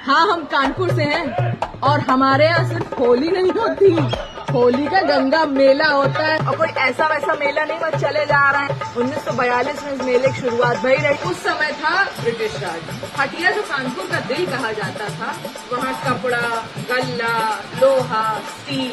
हाँ, हम कानपुर से हैं और हमारे यहाँ सिर्फ होली नहीं होती, होली का गंगा मेला होता है। और कोई ऐसा वैसा मेला नहीं, बस चले जा रहे हैं। 1942 में इस मेले की शुरुआत भई रही। उस समय था ब्रिटिश राज। हटिया जो कानपुर का दिल कहा जाता था, वहाँ कपड़ा, गल्ला, लोहा, स्टील,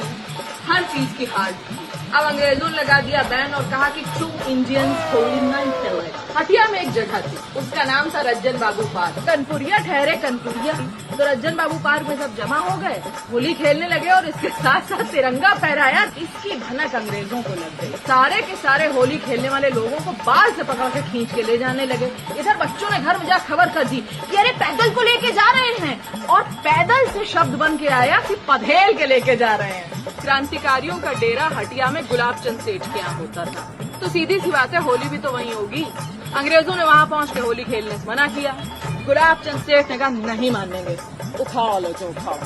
हर चीज की हाट थी। अब अंग्रेजों ने लगा दिया बैन और कहा कि ट्रू इंडियंस होली नहीं खेले। हटिया में एक जगह थी, उसका नाम था रज्जन बाबू पार्क। कनपुरिया ठहरे कनपुरिया, तो रज्जन बाबू पार्क में सब जमा हो गए, होली खेलने लगे और इसके साथ साथ तिरंगा फहराया। इसकी भनक अंग्रेजों को लग गई। सारे के सारे होली खेलने वाले लोगों को बाल से पकड़ के खींच के ले जाने लगे। इधर बच्चों ने घर में जा खबर कर दी कि अरे पैदल को लेके जा रहे हैं, और पैदल से शब्द बन के आया कि पधेल के लेके जा रहे हैं। क्रांतिकारियों का डेरा हटिया में गुलाब चंद सेठ के यहाँ होता था, तो सीधी सी बात है होली भी तो वहीं होगी। अंग्रेजों ने वहाँ पहुँच के होली खेलने से मना किया। गुलाब चंद सेठ ने कहा नहीं मानेंगे, उठा लो जो उठाओ।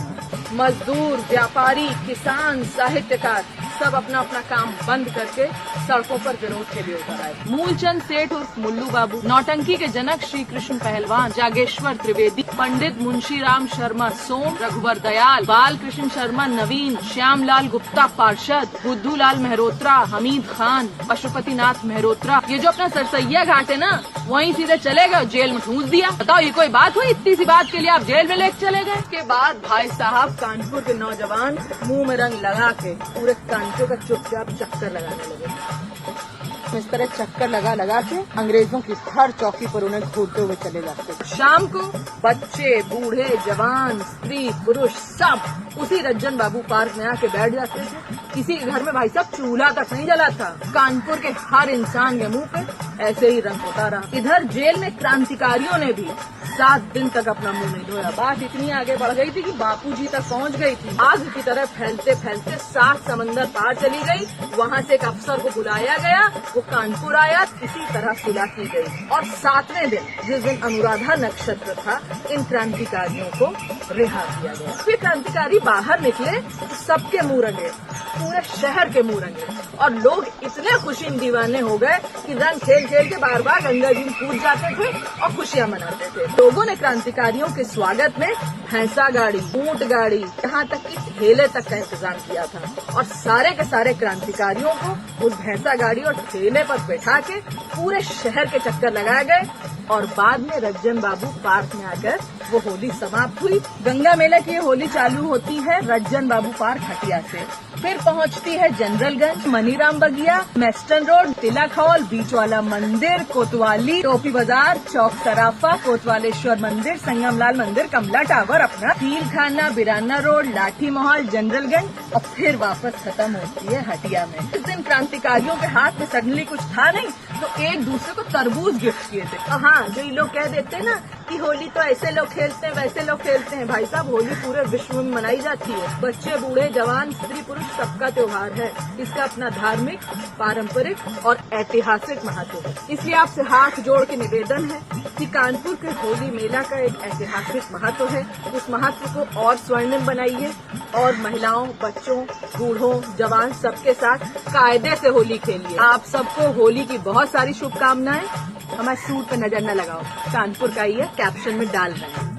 मजदूर, व्यापारी, किसान, साहित्यकार सब अपना अपना काम बंद करके सड़कों पर विरोध के लिए उतर आए। मूलचंद सेठ उर्फ मुल्लू बाबू, नौटंकी के जनक श्री कृष्ण पहलवान, जागेश्वर त्रिवेदी, पंडित मुंशीराम शर्मा सोम, रघुवर दयाल, बाल कृष्ण शर्मा नवीन, श्यामलाल गुप्ता पार्षद, बुद्धूलाल मेहरोत्रा, हमीद खान, पशुपतिनाथ मेहरोत्रा, ये जो अपना सरसैया घाट है ना, वहीं सीधे चले गए, जेल में ठूंस दिया। बताओ ये कोई बात हुई? इतनी सी बात के लिए आप जेल में लेके चले गए। इसके बाद भाई साहब कानपुर के नौजवान मुंह में रंग लगा के पूरे कानपुर का चुपचाप चक्कर लगाने लगे। इस तरह चक्कर लगा के अंग्रेजों की हर चौकी पर उन्हें घूरते हुए चले जाते। शाम को बच्चे, बूढ़े, जवान, स्त्री, पुरुष सब उसी रज्जन बाबू पार्क में आके बैठ जाते थे। किसी के घर में भाई साहब चूल्हा तक नहीं जला था। कानपुर के हर इंसान के मुंह पे ऐसे ही रंग होता रहा। इधर जेल में क्रांतिकारियों ने भी 7 दिन तक अपना मुंह नहीं धोया। बात इतनी आगे बढ़ गई थी कि बापूजी तक पहुंच गई थी। आग की तरह फैलते फैलते 7 समंदर पार चली गई। वहां से एक अफसर को बुलाया गया, वो कानपुर आया, किसी तरह सुलह की गई। और 7वें दिन, जिस दिन अनुराधा नक्षत्र था, इन क्रांतिकारियों को रिहा किया गया। फिर क्रांतिकारी बाहर निकले, सबके मुंह रंगे, पूरे शहर के मुंह रंगे, और लोग इतने खुशी दीवाने हो गए कि रंग खेल खेल के बार बार गंगा जी में कूद जाते थे और खुशियां मनाते थे। लोगों ने क्रांतिकारियों के स्वागत में भैंसा गाड़ी, ऊंट गाड़ी, यहाँ तक कि ठेले तक का इंतजाम किया था। और सारे के सारे क्रांतिकारियों को उस भैंसा गाड़ी और ठेले पर बैठा के पूरे शहर के चक्कर लगाए गए। और बाद में रज्जन बाबू पार्क में आकर वो होली समाप्त हुई। गंगा मेला की होली चालू होती है रज्जन बाबू पार्क हटिया से, फिर पहुंचती है जनरलगंज, मनीराम बगिया, मेस्टन रोड, तिलक हॉल, बीच वाला मंदिर, कोतवाली, टोपी बाजार, चौक सराफा, कोतवालेश्वर मंदिर, संगमलाल मंदिर, कमला टावर, अपना तील खाना, बिराना रोड, लाठी महल, जनरलगंज, और फिर वापस खत्म होती है हटिया में। इस दिन क्रांतिकारियों के हाथ में सडनली कुछ था नहीं, तो एक दूसरे को तरबूज गिफ्ट किए थे। हाँ, जो ये लोग कह देते हैं ना कि होली तो ऐसे लोग खेलते हैं, वैसे लोग खेलते हैं, भाई साहब होली पूरे विश्व में मनाई जाती है। बच्चे, बूढ़े, जवान, स्त्री, पुरुष सबका त्योहार है। इसका अपना धार्मिक, पारंपरिक और ऐतिहासिक महत्व है। इसलिए आपसे हाथ जोड़ के निवेदन है कि कानपुर के होली मेला का एक ऐतिहासिक महत्व है। उस महत्व को और स्वर्णिम बनाइए और महिलाओं, बच्चों, बूढ़ों, जवान सबके साथ कायदे से होली खेलिए। आप सबको होली की बहुत सारी शुभकामनाएं। हमारे सूट पे नजर न लगाओ, कानपुर का ये कैप्शन में डाल रहे हैं।